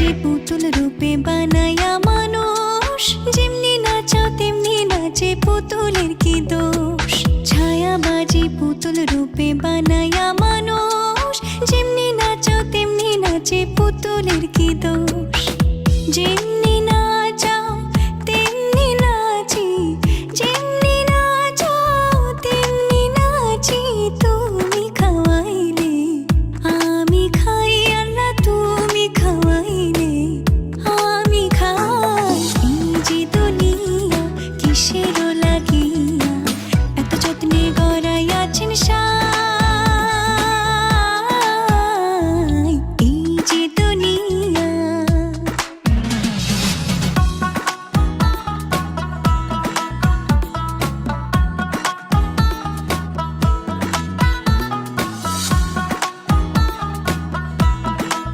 বাজি পুতুল রূপে বানায়া মানুষ, যেমনি নাচাও তেমনি নাচে পুতুলের কি দোষ। ছায়া বাজি পুতুল রূপে বানায়া মানুষ, যেমনি নাচাও তেমনি নাচে পুতুলের কি দোষ। যেমনি না